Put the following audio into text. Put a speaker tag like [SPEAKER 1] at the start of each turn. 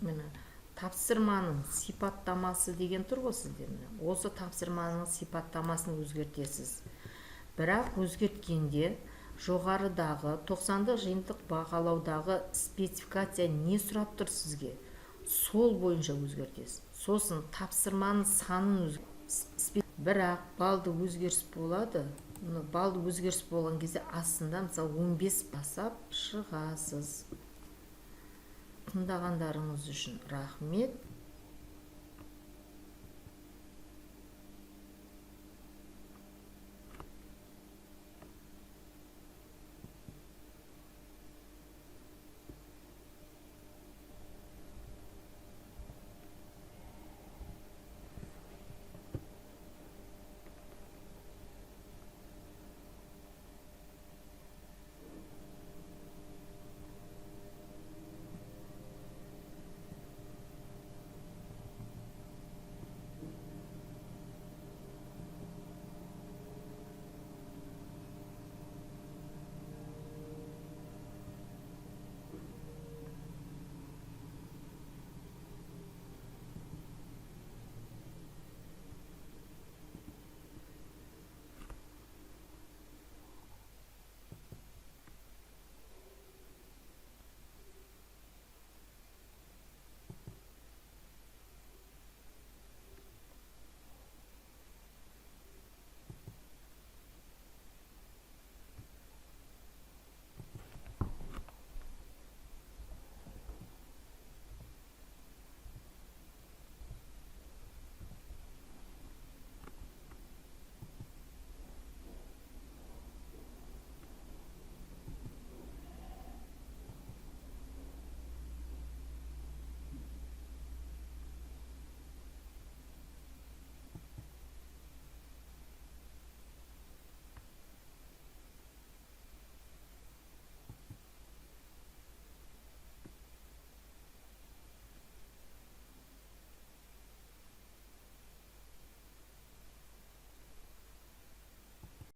[SPEAKER 1] міне тапсырманың сипаттамасы деген тұр ғой сізде. Осы тапсырманың сипаттамасын өзгертесіз. Бірақ өзгерткенде жоғарыдағы 90-дық жиынтық бағалаудағы спецификация не сұрап тұр сізге? Сол бойынша өзгертесіз. Сосын тапсырманың санын өзгертесіз. Бірақ балды өзгеріс болады. Балды өзгеріс болған кезде астында мысалы 15 басап шығасыз. Тыңдағандарыңыз үшін рахмет.